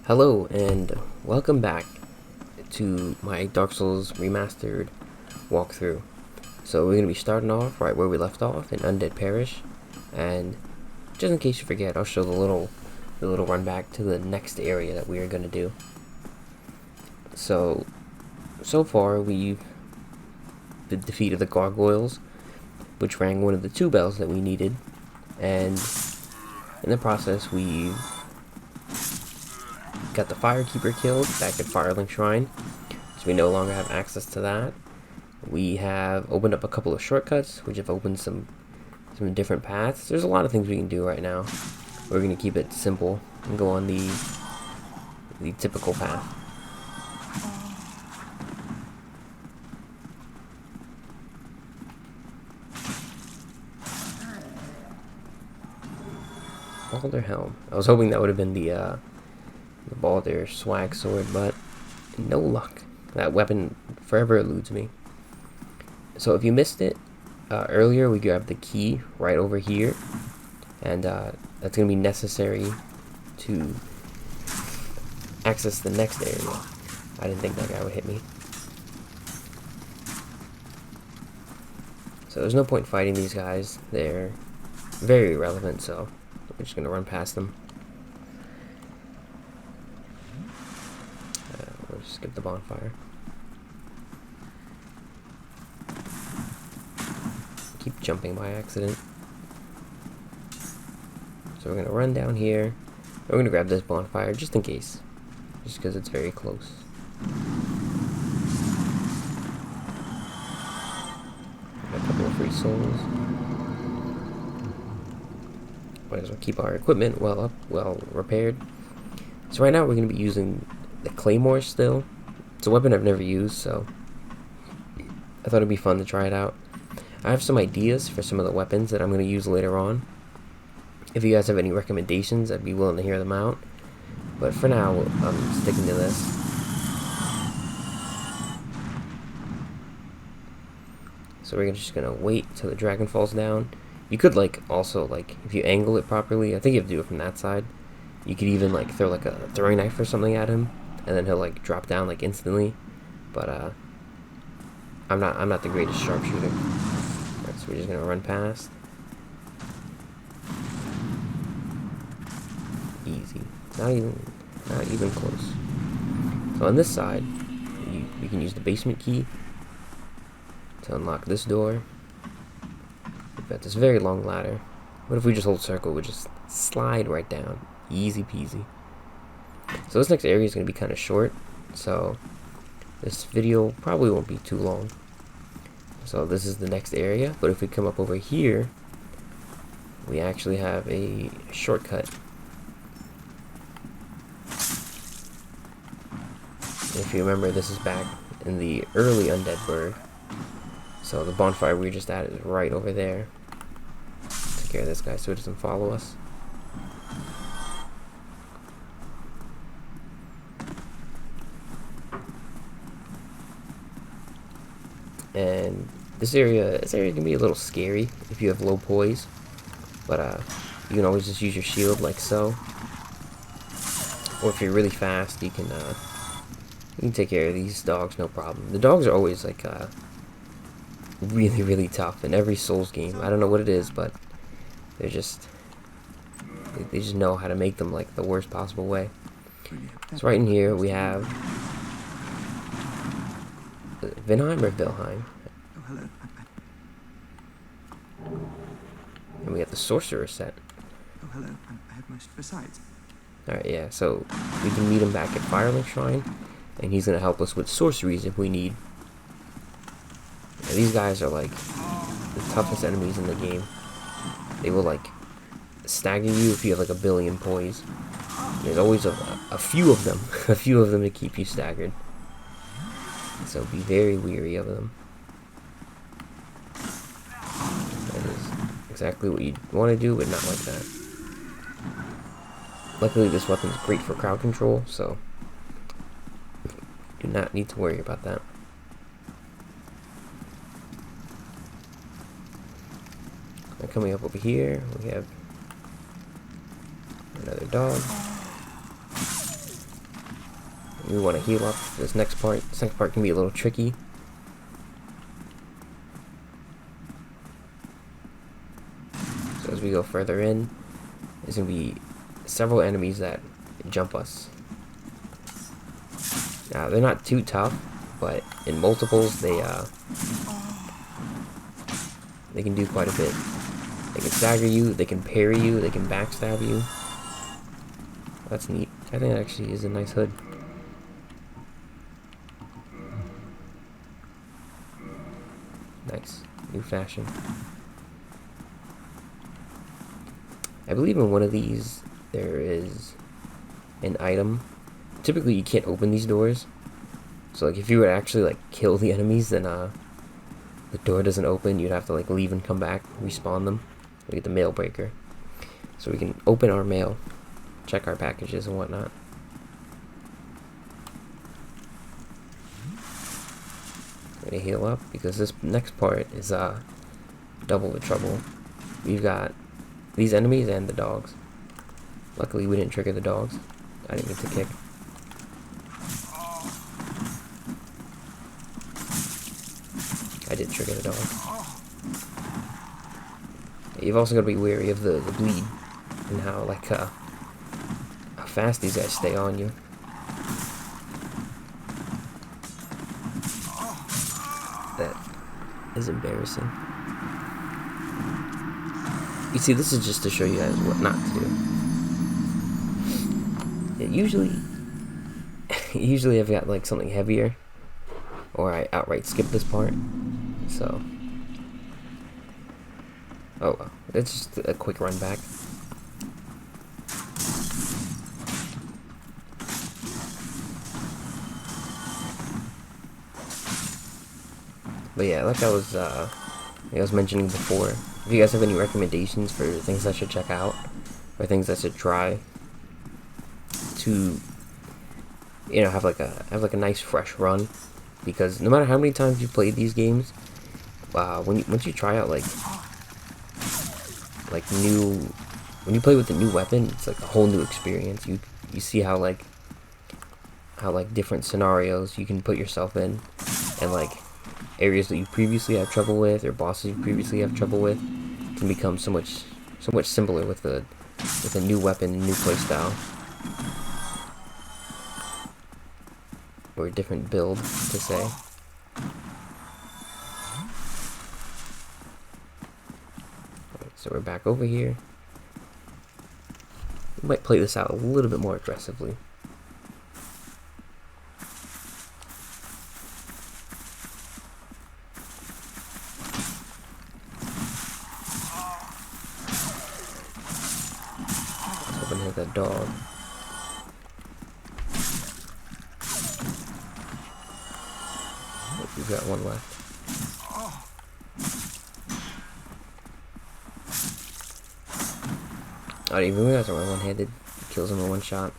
Hello and welcome back to my Dark Souls Remastered walkthrough. So we're going to be starting off right where we left off in Undead Parish, and just in case you forget, I'll show the little run back to the next area that we are going to do. So far we've defeated the gargoyles, which rang one of the 2 bells that we needed, and in the process we've got the Firekeeper killed back at Firelink Shrine, so we no longer have access to that. We have opened up a couple of shortcuts, which have opened some different paths. There's a lot of things we can do right now. We're going to keep it simple and go on the typical path. Balder Helm. I was hoping that would have been the Balder swag sword, but no luck. That weapon forever eludes me. So if you missed it, earlier we grabbed the key right over here, and that's going to be necessary to access the next area. I didn't think that guy would hit me. So there's no point fighting these guys. They're very irrelevant, so we're just going to run past them. We'll just skip the bonfire. Keep jumping by accident. So we're going to run down here. We're going to grab this bonfire just in case. Just because it's very close. Got a couple of free souls. Might as well keep our equipment well repaired. So right now we're going to be using the claymore still. It's a weapon I've never used, so I thought it'd be fun to try it out. I have some ideas for some of the weapons that I'm going to use later on. If you guys have any recommendations, I'd be willing to hear them out. But for now, I'm sticking to this. So we're just going to wait till the dragon falls down. You could also if you angle it properly, I think you have to do it from that side. You could even throw a throwing knife or something at him, and then he'll drop down instantly. But I'm not the greatest sharpshooter. Alright, so we're just gonna run past. Easy. Not even close. So on this side, we can use the basement key to unlock this door. We've got this very long ladder. What if we just hold circle? We just slide right down. Easy peasy. So this next area is going to be kind of short, so this video probably won't be too long. So this is the next area, but if we come up over here, we actually have a shortcut. If you remember, this is back in the early Undead Burg. So the bonfire we were just at is right over there. Take care of this guy so he doesn't follow us. And this area can be a little scary if you have low poise, but you can always just use your shield like so. Or if you're really fast, you can take care of these dogs, no problem. The dogs are always really tough in every Souls game. I don't know what it is, but they just know how to make them the worst possible way. So right in here we have Vinheim or Vilheim. Oh, hello. And we have the sorcerer set. Oh, hello. I have most besides. Alright, yeah, so we can meet him back at Firelink Shrine, and he's gonna help us with sorceries if we need. Now, these guys are the toughest enemies in the game. They will stagger you if you have a billion poise. There's always a few of them, a few of them to keep you staggered. So be very weary of them. That is exactly what you want to do, but not like that. Luckily, this weapon's great for crowd control, so do not need to worry about that. And coming up over here, we have another dog. We want to heal up this next part. This next part can be a little tricky. So as we go further in, there's going to be several enemies that jump us. Now, they're not too tough, but in multiples, they can do quite a bit. They can stagger you, they can parry you, they can backstab you. That's neat. I think that actually is a nice hood. Nice. New fashion. I believe in one of these there is an item. Typically you can't open these doors. So like if you were to actually like kill the enemies, then the door doesn't open. You'd have to like leave and come back, respawn them. We get the mail breaker. So we can open our mail, check our packages and whatnot. We're gonna heal up because this next part is double the trouble. We've got these enemies and the dogs. Luckily we didn't trigger the dogs. I didn't get to kick. I did trigger the dogs. You've also got to be wary of the bleed and how like how fast these guys stay on you. That is embarrassing. You see, this is just to show you guys what not to do. Usually I've got like something heavier, or I outright skip this part. So, oh well, it's just a quick run back. But yeah, like I was mentioning before, if you guys have any recommendations for things I should check out, or things I should try to, you know, have like a nice fresh run, because no matter how many times you play these games, once you try out when you play with the new weapon, it's like a whole new experience. You see how different scenarios you can put yourself in, and like areas that you previously had trouble with, or bosses you previously have trouble with, can become so much simpler with a new weapon and new playstyle, or a different build to say. So we're back over here. We might play this out a little bit more aggressively. Let's hope I hit that dog. We've got one left. I didn't even realize I went one-handed. Kills him in one shot.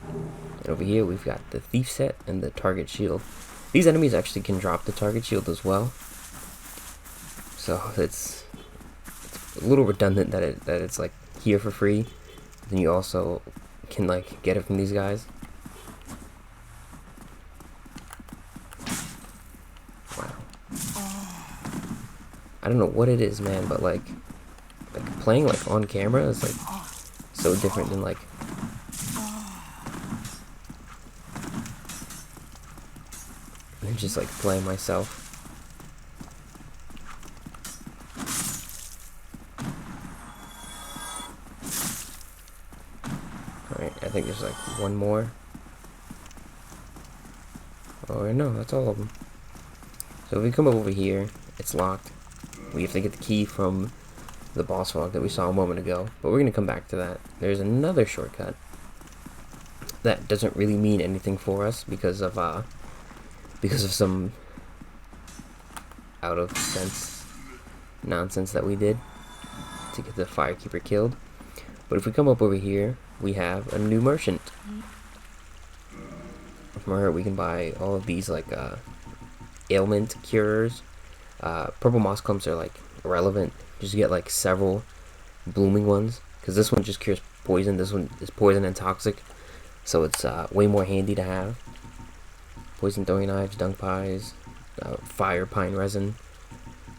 And over here we've got the thief set and the target shield. These enemies actually can drop the target shield as well. So it's a little redundant that it's like here for free. Then you also can like get it from these guys. Wow. I don't know what it is, man, but like playing like on camera is like so different than like just like playing myself. Alright, I think there's like one more. Oh no, that's all of them. So if we come over here, it's locked. We have to get the key from the boss log that we saw a moment ago, but we're going to come back to that. There's another shortcut that doesn't really mean anything for us because of some out of sense nonsense that we did to get the firekeeper killed. But if we come up over here, we have a new merchant. From her we can buy all of these like ailment cures. Purple moss clumps are like irrelevant. Just get like several blooming ones, because this one just cures poison. This one is poison and toxic, so it's way more handy to have. Poison throwing knives, dung pies, fire pine resin,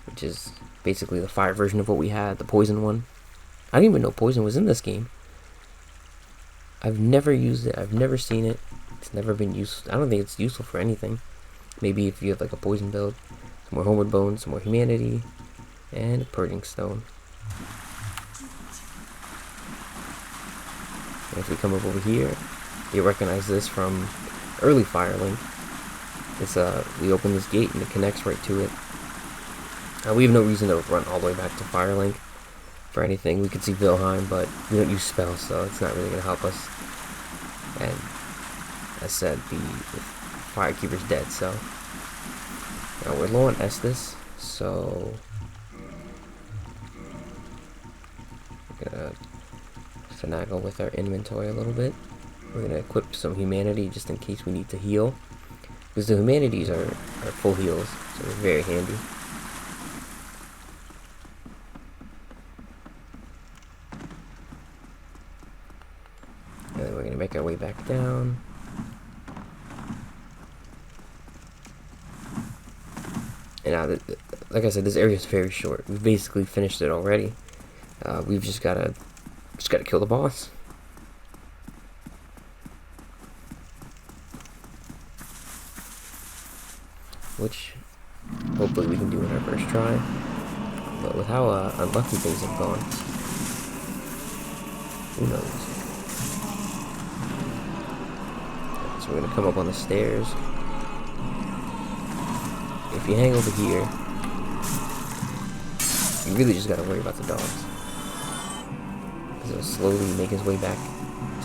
which is basically the fire version of what we had, the poison one. I didn't even know poison was in this game. I've never used it. I've never seen it. It's never been used. I don't think it's useful for anything. Maybe if you have like a poison build. Some more homeward bones, some more humanity, and a purging stone. And if we come up over here, you recognize this from early Firelink. It's we open this gate and it connects right to it. We have no reason to run all the way back to Firelink for anything. We could see Vilheim, but we don't use spells, so it's not really going to help us. And as said, the Firekeeper's dead, so now we're low on Estus, so we're gonna finagle with our inventory a little bit. We're gonna equip some humanity just in case we need to heal, because the humanities are full heals, so they're very handy. And then we're gonna make our way back down. And now, like I said, this area is very short. We've basically finished it already. We've just gotta kill the boss. Which, hopefully we can do in our first try. But with how unlucky things have gone, who knows? So we're gonna come up on the stairs. If you hang over here, you really just gotta worry about the dogs, because it'll slowly make his way back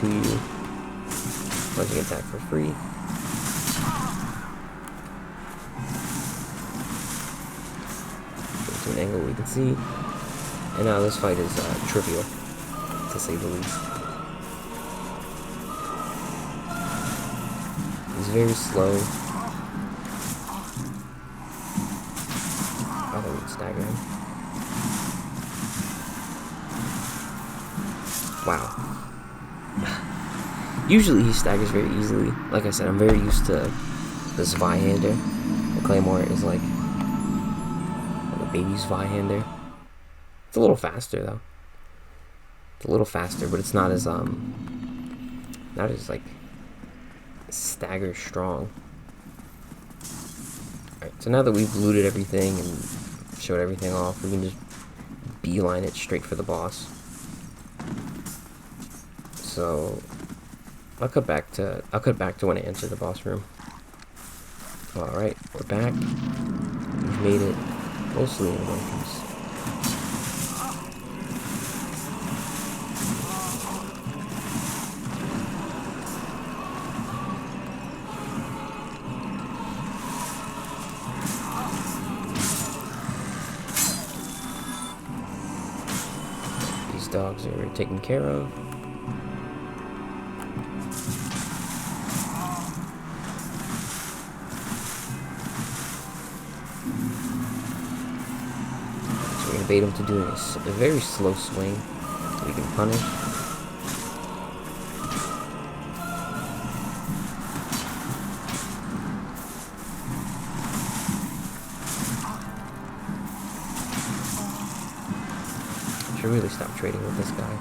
to you. Plunging attack for free. Get to an angle we can see. And now this fight is trivial, to say the least. He's very slow. Stagger him. Wow. Usually he staggers very easily. Like I said, I'm very used to this Zweihander. The Claymore is like a baby's Zweihander. It's a little faster though. It's a little faster, but it's not as like stagger strong. Alright, so now that we've looted everything and showed everything off, we can just beeline it straight for the boss. So I'll cut back to when I enter the boss room. Alright, we're back. We've made it mostly in one piece. Dogs are taken care of. So we're gonna bait him to doing a very slow swing that we can punish. Should really stop trading with this guy.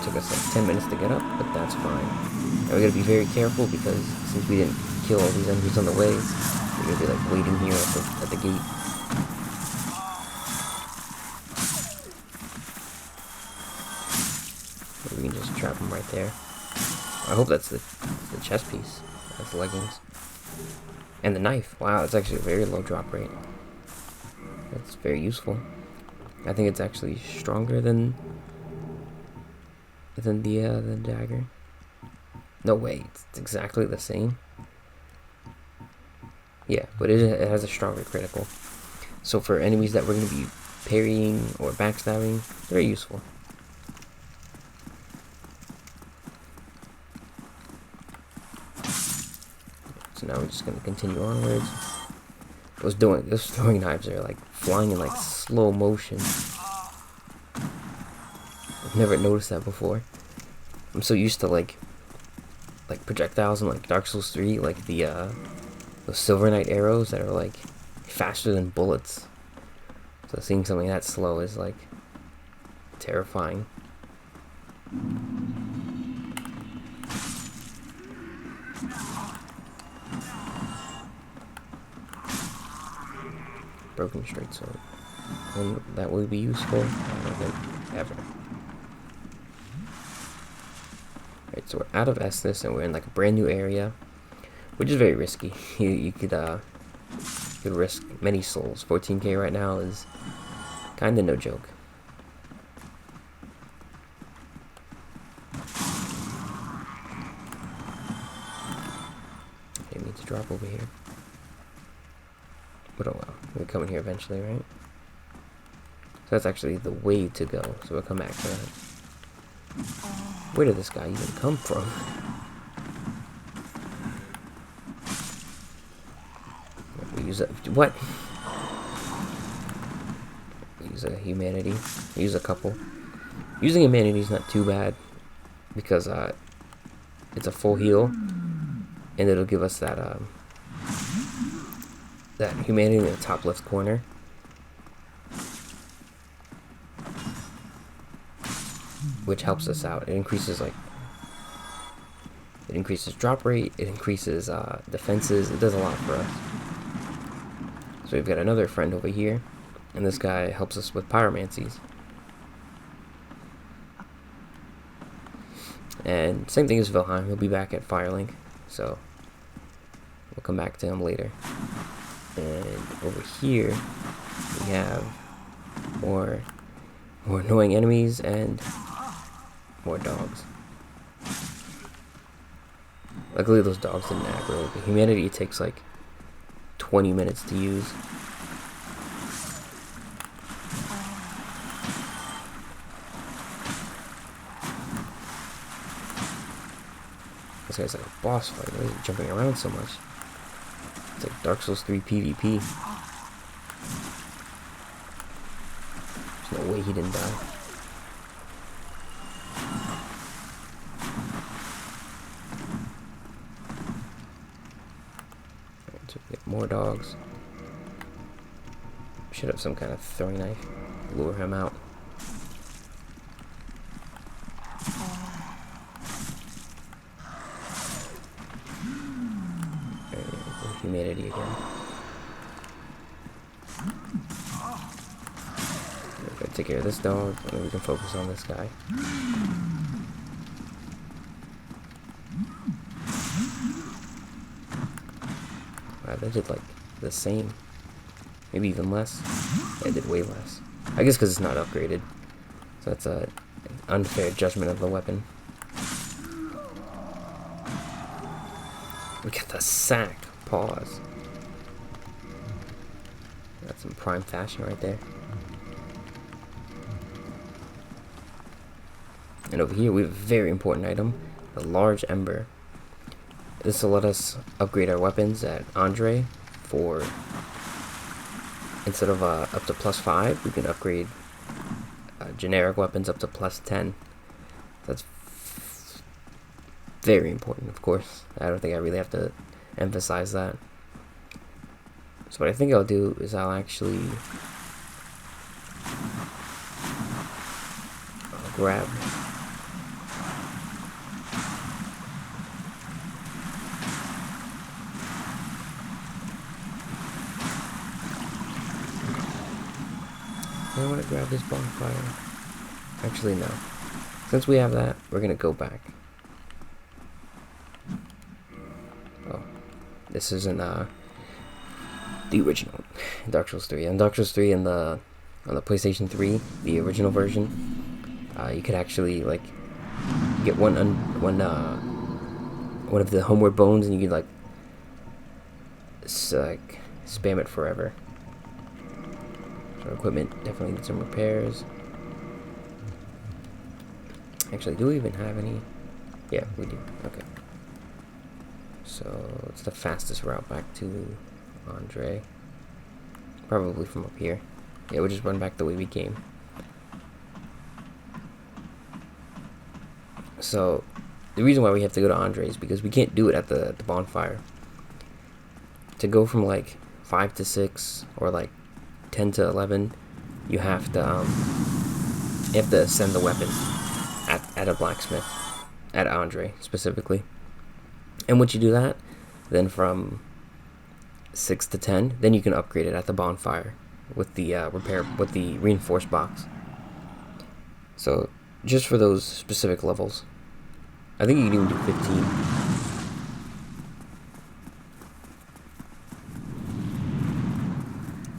Took us like 10 minutes to get up, but that's fine. Now we gotta be very careful, because since we didn't kill all these enemies on the way, we're gonna be like waiting here at the gate. We can just trap him right there. I hope that's the chest piece. That's the leggings. And the knife. Wow, it's actually a very low drop rate. That's very useful. I think it's actually stronger than the dagger. No way, it's exactly the same. Yeah, but it has a stronger critical. So for enemies that we're going to be parrying or backstabbing, very useful. now we're just gonna continue onwards. Those throwing knives are like flying in like slow motion. I've never noticed that before. I'm so used to like projectiles in like Dark Souls 3, like those Silver Knight arrows that are like faster than bullets. So seeing something that slow is like terrifying. Broken straight sword. And that will be useful. I don't think ever. Right, so we're out of Estus and we're in like a brand new area, which is very risky. You could risk many souls. 14k right now is kinda no joke. Didn't mean to drop over here. But oh well, we're coming here eventually, right? So that's actually the way to go. So we'll come back to that. Where did this guy even come from? We use a what? We use a humanity. We use a couple. Using humanity is not too bad because it's a full heal, and it'll give us that that humanity in the top left corner. Which helps us out. It increases drop rate, it increases defenses, it does a lot for us. So we've got another friend over here, and this guy helps us with pyromancies. And same thing as Vilheim, he'll be back at Firelink, so we'll come back to him later. And over here we have more annoying enemies and more dogs. Luckily those dogs didn't aggro. The humanity takes like 20 minutes to use. This guy's like a boss fight. Why is he jumping around so much? It's like Dark Souls 3 PvP. There's no way he didn't die. More dogs. Should have some kind of throwing knife. Lure him out. There we go. Humanity again. We're gonna take care of this dog, and then we can focus on this guy. They did like the same, maybe even less. They did way less. I guess because it's not upgraded, so that's an unfair judgment of the weapon. Look at the sack. Pause. That's some prime fashion right there. And over here we have a very important item, the large ember. This will let us upgrade our weapons at Andre for, instead of up to +5, we can upgrade generic weapons up to +10. That's very important, of course. I don't think I really have to emphasize that. So what I think I'll do is I'll grab I want to grab this bonfire. Actually, no. Since we have that, we're gonna go back. Oh, this isn't the original Dark Souls 3. On Dark Souls 3 on the PlayStation 3, the original version, you could actually like get one of the homeward bones, and you could like spam it forever. So our equipment definitely needs some repairs. Actually, do we even have any? Yeah, we do. Okay. So it's the fastest route back to Andre. Probably from up here. Yeah, we'll just run back the way we came. So the reason why we have to go to Andre is because we can't do it at the bonfire. To go from like 5 to 6 or like 10 to 11, you have to ascend the weapon at a blacksmith, at Andre specifically. And once you do that, then from 6 to 10, then you can upgrade it at the bonfire with the reinforced box. So just for those specific levels, I think you can even do 15.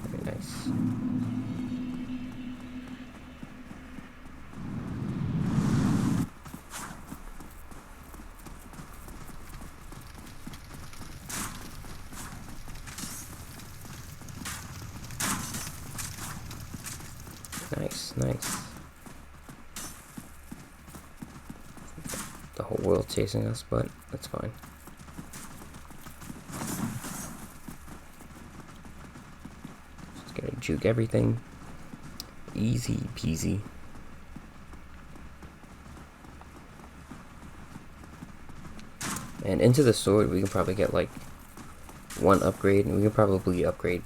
Very nice. Nice, nice. The whole world chasing us, but that's fine. Just gonna juke everything. Easy peasy. And into the sword, we can probably get like one upgrade, and we can probably upgrade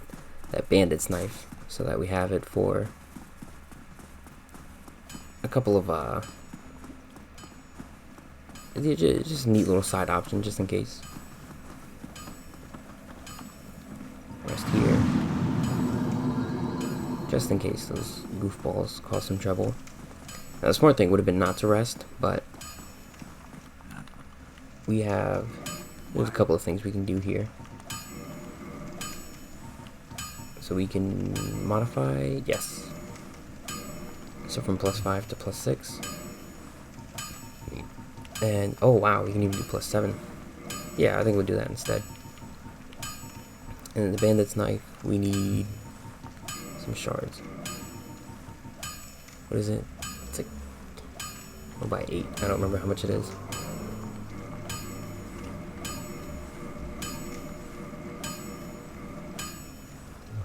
that bandit's knife so that we have it for a couple of just a neat little side option just in case. Rest here, just in case those goofballs cause some trouble. Now, the smart thing would have been not to rest, but there's a couple of things we can do here. So we can modify, yes. So from +5 to +6. And, oh wow, we can even do +7. Yeah, I think we'll do that instead. And the bandit's knife, we need some shards. What is it? It's like 1/8. I don't remember how much it is.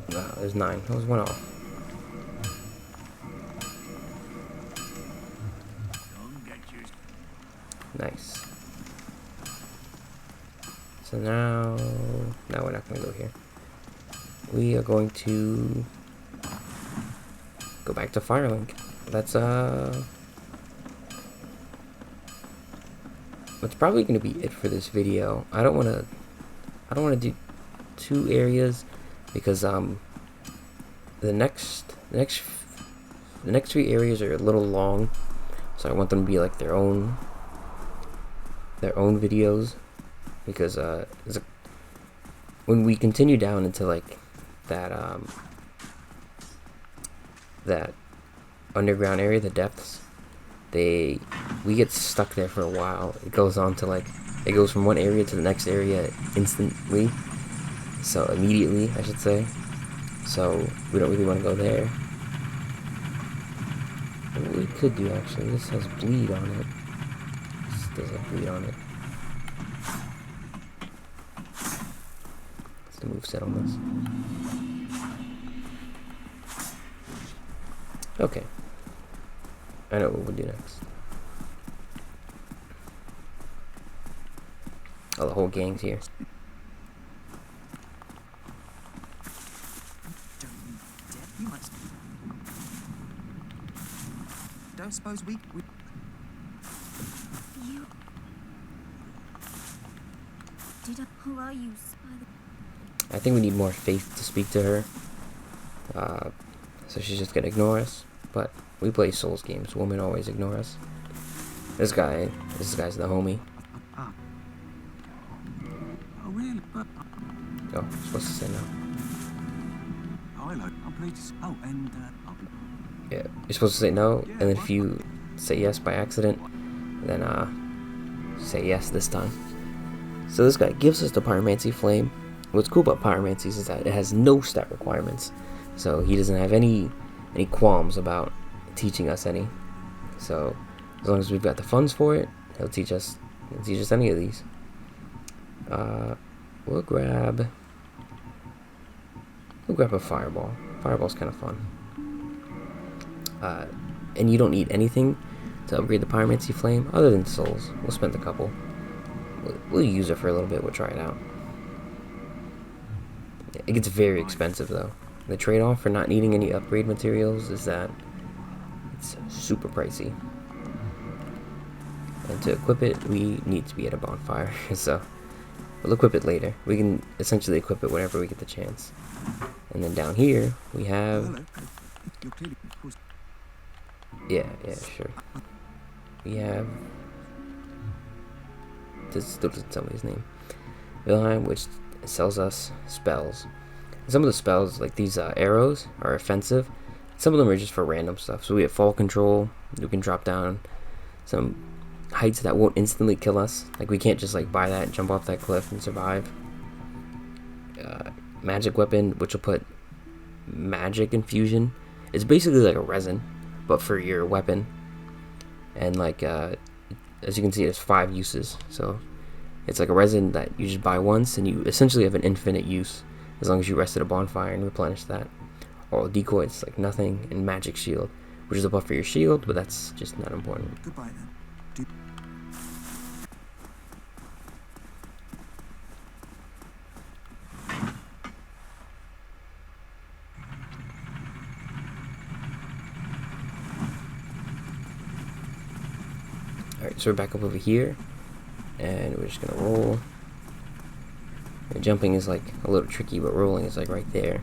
No, there's 9. That was 1 off. Nice. So now we're not going to go here. We are going to go back to Firelink. That's probably going to be it for this video. I don't want to do 2 areas because the next 3 areas are a little long, so I want them to be like their own videos, because when we continue down into like that underground area, the depths, we get stuck there for a while. It goes from one area to the next area instantly, so immediately I should say. So we don't really want to go there. What we could do, actually, this has bleed on it. This does have bleed on it. What's the moveset on this? Okay. I know what we'll do next. Oh, the whole gang's here. Don't suppose we... You... Who are you, Spider? I think we need more faith to speak to her. So she's just gonna ignore us. But we play Souls games. Women always ignore us. This guy's the homie. Oh, really? Oh, I'm supposed to say no. Oh, hello. I'm pleased. Oh, and, Yeah, you're supposed to say no, and then if you say yes by accident, then say yes this time. So this guy gives us the Pyromancy Flame. What's cool about Pyromancies is that it has no stat requirements, so he doesn't have any qualms about teaching us any. So as long as we've got the funds for it, he'll teach us any of these. We'll grab a fireball. Fireball's kind of fun. And you don't need anything to upgrade the pyromancy flame other than souls. We'll spend a couple. We'll use it for a little bit. We'll try it out. It gets very expensive though. The trade-off for not needing any upgrade materials is that it's super pricey. And to equip it, we need to be at a bonfire. So we'll equip it later. We can essentially equip it whenever we get the chance. And then down here we have. Hello. You're clearly. Yeah, sure. We have. This still doesn't tell me his name. Wilhelm, which sells us spells. And some of the spells, like these arrows, are offensive. Some of them are just for random stuff. So we have fall control. We can drop down some heights that won't instantly kill us. Like we can't just like buy that and jump off that cliff and survive. Magic weapon, which will put magic infusion. It's basically like a resin, but for your weapon. And like as you can see, there's 5 uses. So it's like a resin that you just buy once, and you essentially have an infinite use as long as you rest at a bonfire and replenish that. Or decoy, it's like nothing, and magic shield, which is a buff for your shield, but that's just not important. Goodbye then. Alright, so we're back up over here, and we're just gonna roll. And jumping is like a little tricky, but rolling is like right there.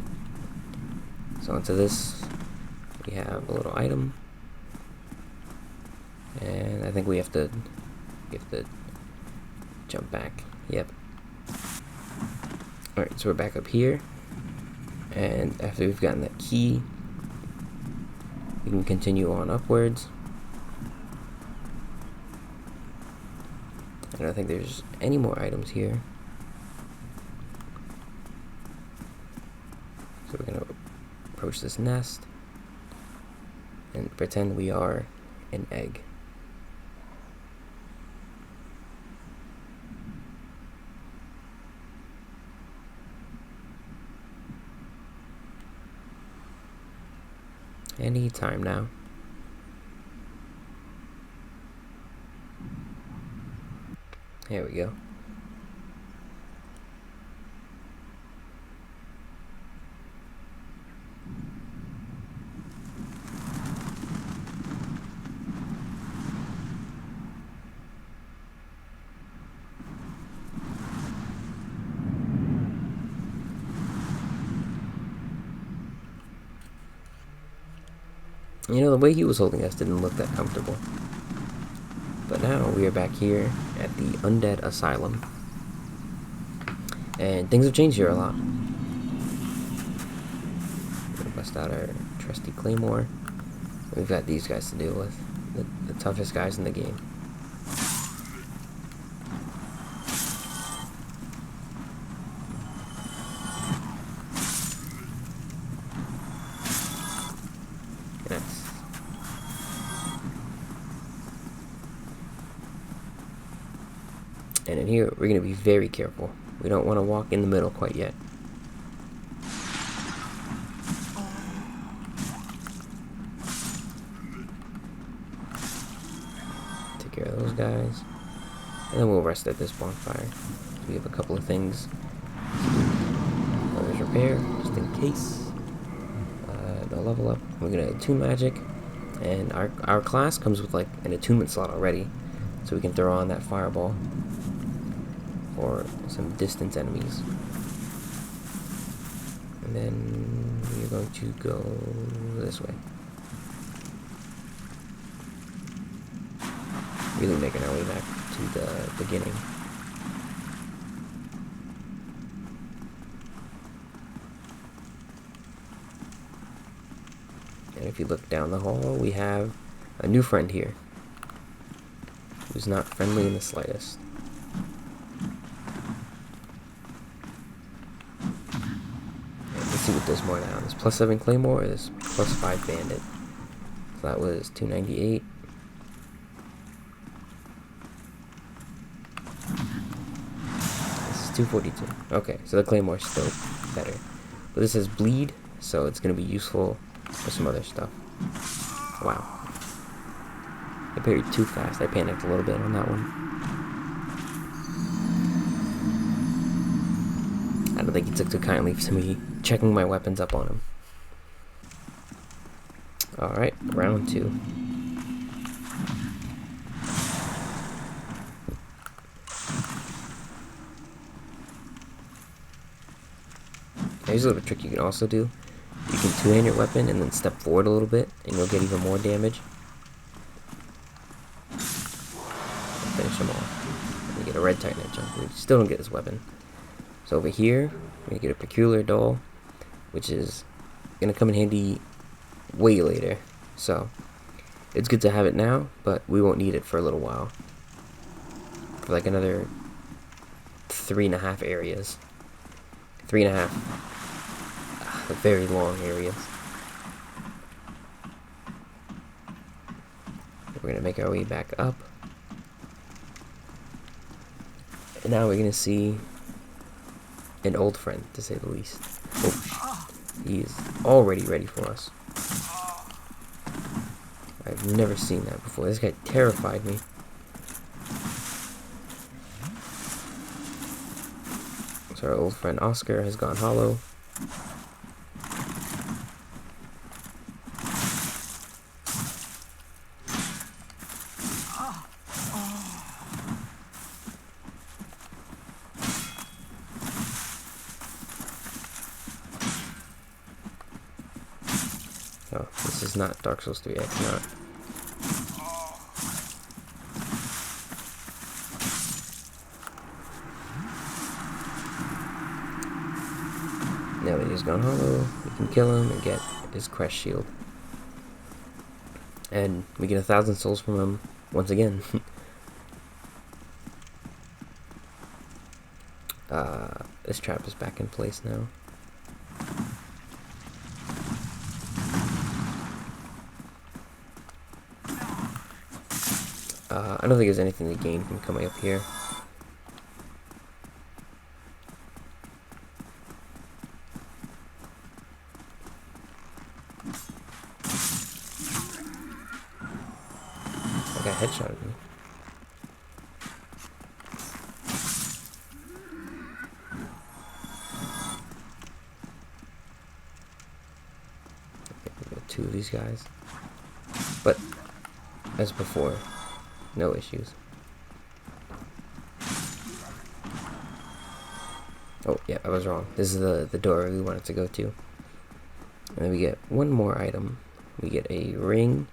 So onto this, we have a little item, and I think we have to jump back. Yep. Alright, so we're back up here, and after we've gotten that key, we can continue on upwards. I don't think there's any more items here. So we're gonna approach this nest and pretend we are an egg. Any time now. There we go. You know, the way he was holding us didn't look that comfortable. But now we are back here at the Undead Asylum. And things have changed here a lot. We're gonna bust out our trusty claymore. We've got these guys to deal with. The toughest guys in the game. Yes. And in here, we're going to be very careful. We don't want to walk in the middle quite yet. Take care of those guys. And then we'll rest at this bonfire. We have a couple of things. There's repair, just in case. They'll level up. We're going to attune magic. And our class comes with like an attunement slot already. So we can throw on that fireball. Or some distance enemies. And then we're going to go this way. Really making our way back to the beginning. And if you look down the hall, we have a new friend here. Who's not friendly in the slightest. See what does more now. This +7 claymore or this +5 bandit. So that was 298. This 242. Okay, so the Claymore's still better. But this is bleed, so it's going to be useful for some other stuff. Wow. I parried too fast. I panicked a little bit on that one. I don't think he took too kindly to me checking my weapons up on him. Alright, round 2. Here's a little trick you can also do. You can two-hand your weapon and then step forward a little bit, and you'll get even more damage. Finish him off. And you get a red Titanite jump. We still don't get this weapon. So over here, we get a peculiar doll, which is gonna come in handy way later. So it's good to have it now, but we won't need it for a little while. For like another 3.5 areas. 3.5 very long areas. We're gonna make our way back up. And now we're gonna see an old friend, to say the least. Oh, he is already ready for us. I've never seen that before. This guy terrified me. So our old friend Oscar has gone hollow. Oh, this is not Dark Souls 3, it's not. Now that he's gone hollow, we can kill him and get his crest shield. And we get 1,000 souls from him once again. This trap is back in place now. I don't think there's anything to gain from coming up here. That guy headshotted me. Okay, we got 2 of these guys. But, as before, no issues. Oh, yeah, I was wrong. This is the door we wanted to go to. And then we get one more item. We get a ring,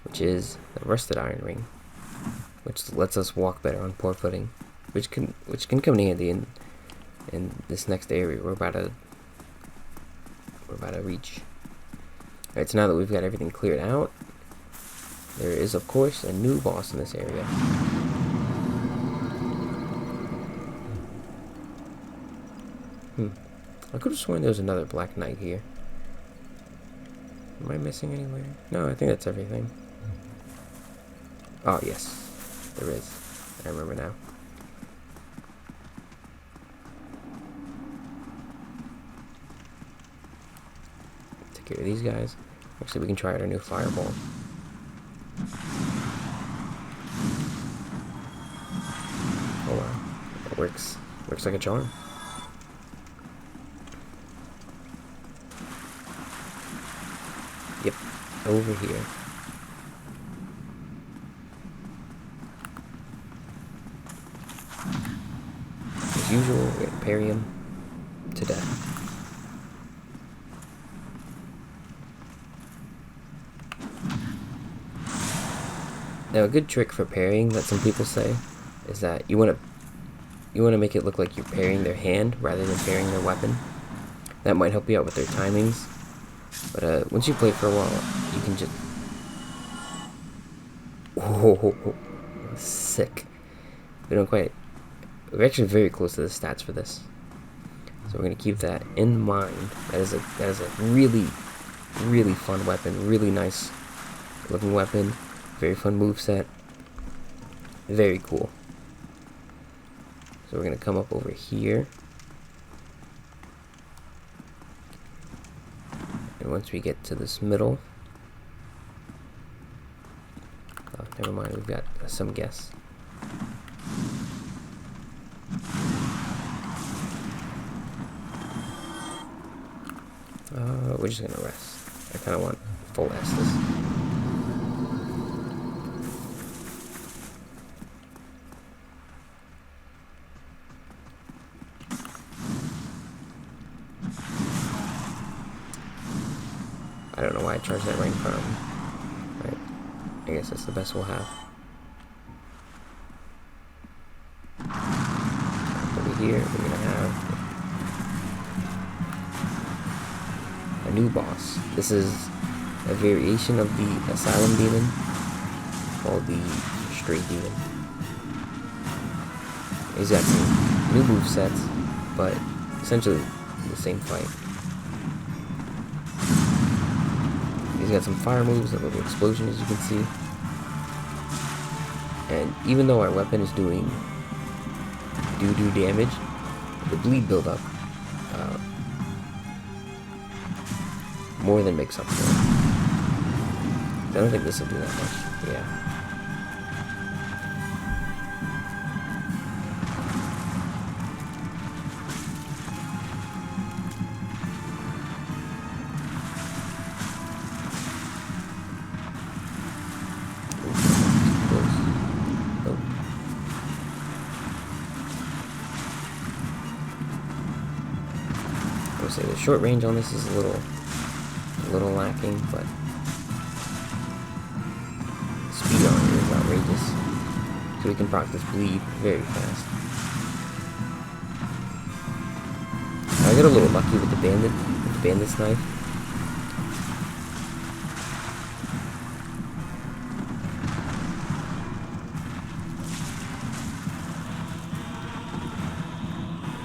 which is the rusted iron ring, which lets us walk better on poor footing, which can come in handy in this next area we're about to reach. Alright, so now that we've got everything cleared out, there is, of course, a new boss in this area. I could have sworn there was another Black Knight here. Am I missing anywhere? No, I think that's everything. Oh, yes. There is. I remember now. Take care of these guys. Actually, we can try out our new fireball. Oh wow, it works like a charm. Yep, over here. As usual, we're gonna parry him to death. Now, a good trick for parrying that some people say is that you want to make it look like you're parrying their hand rather than parrying their weapon. That might help you out with their timings. But once you play for a while, you can just... Whoa, sick. We don't quite... We're actually very close to the stats for this. So we're going to keep that in mind. That is a really, really fun weapon. Really nice looking weapon. Very fun moveset. Very cool. So we're gonna come up over here. And once we get to this middle, oh, never mind, we've got some guests. We're just gonna rest. I kind of want full Estus. I don't know why I charged that right in front of him. Right. I guess that's the best we'll have. Over here, we're gonna have a new boss. This is a variation of the Asylum demon called the Straight Demon. He's got some new movesets, but essentially the same fight. He's got some fire moves, a little explosion as you can see. And even though our weapon is doing doo-doo damage, the bleed buildup more than makes up for it. I don't think this will do that much. Yeah. I would say the short range on this is a little lacking, but speed on it is outrageous. So we can proc this bleed very fast. I got a little lucky with the bandit's knife.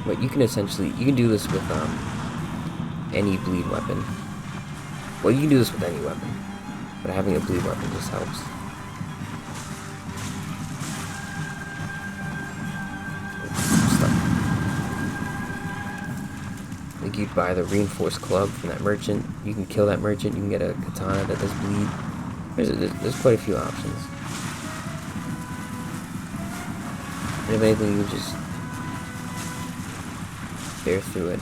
But you can do this with any bleed weapon. Well, you can do this with any weapon, but having a bleed weapon just helps. Like you'd buy the reinforced club from that merchant. You can kill that merchant. You can get a katana that does bleed. There's quite a few options. And if anything, you just bear through it.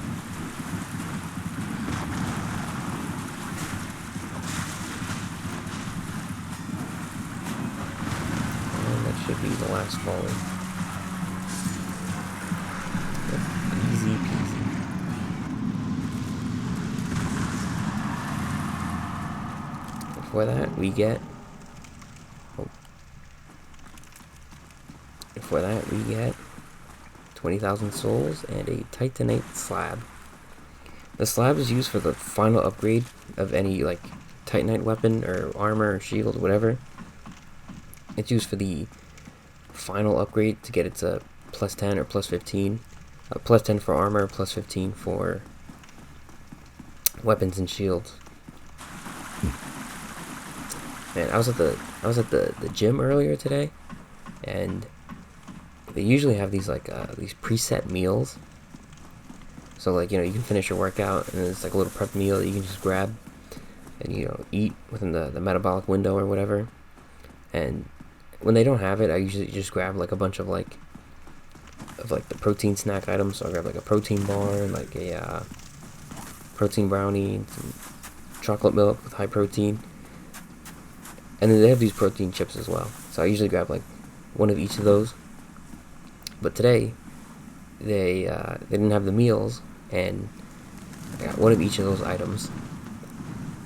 Should be the last volley. Easy peasy. Before that, we get 20,000 souls and a Titanite slab. The slab is used for the final upgrade of any like Titanite weapon or armor or shield, whatever. It's used for the final upgrade to get it to plus 10 or plus 15. Plus 10 for armor, plus 15 for weapons and shields. Man, I was at the gym earlier today, and they usually have these like these preset meals. So like, you know, you can finish your workout and it's like a little prep meal that you can just grab and, you know, eat within the metabolic window or whatever. And when they don't have it, I usually just grab like a bunch of like the protein snack items. So I grab like a protein bar and like a protein brownie and some chocolate milk with high protein. And then they have these protein chips as well. So I usually grab like one of each of those. But today, they didn't have the meals, and I got one of each of those items.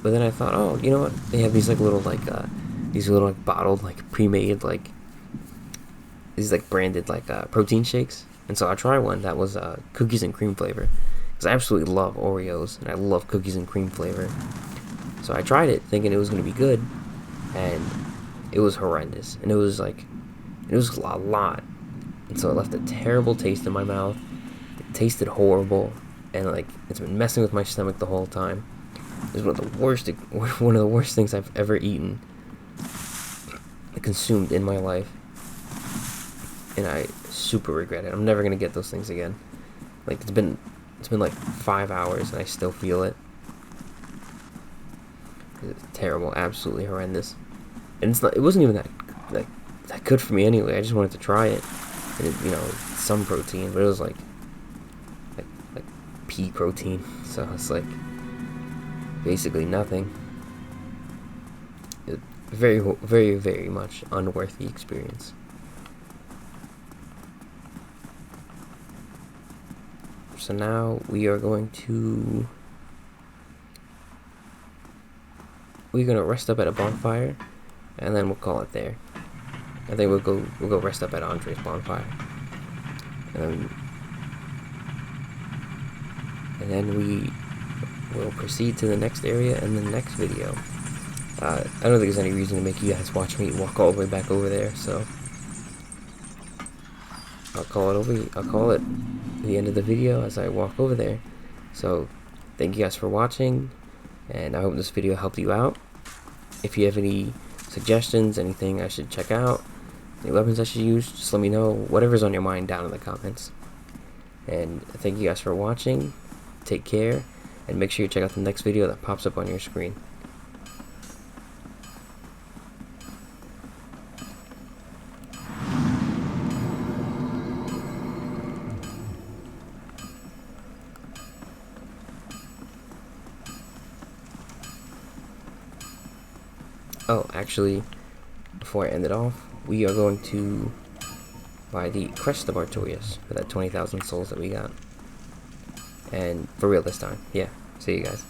But then I thought, oh, you know what? They have these like little like these little like bottled like pre-made like these like branded like protein shakes. And so I tried one that was cookies and cream flavor, because I absolutely love Oreos and I love cookies and cream flavor. So I tried it thinking it was gonna be good, and it was horrendous. And it was a lot. And so it left a terrible taste in my mouth. It tasted horrible, and like it's been messing with my stomach the whole time. It was one of the worst things I've ever eaten, consumed in my life. and I super regret it. I'm never gonna get those things again. Like, it's been like 5 hours, and I still feel it. It's terrible, absolutely horrendous. And it wasn't even that good for me anyway. I just wanted to try it, and you know, some protein, but it was like pea protein, so it's like basically nothing. Very, very, very much unworthy experience. So now we're gonna rest up at a bonfire, and then we'll call it there. I think we'll go rest up at Andre's bonfire, and then we will proceed to the next area in the next video. I don't think there's any reason to make you guys watch me walk all the way back over there, so I'll call it the end of the video as I walk over there. So thank you guys for watching, and I hope this video helped you out. If you have any suggestions, anything I should check out, any weapons I should use, just let me know. Whatever's on your mind down in the comments. And thank you guys for watching. Take care, and make sure you check out the next video that pops up on your screen. Oh, actually, before I end it off, we are going to buy the Crest of Artorias for that 20,000 souls that we got. And for real this time. Yeah, see you guys.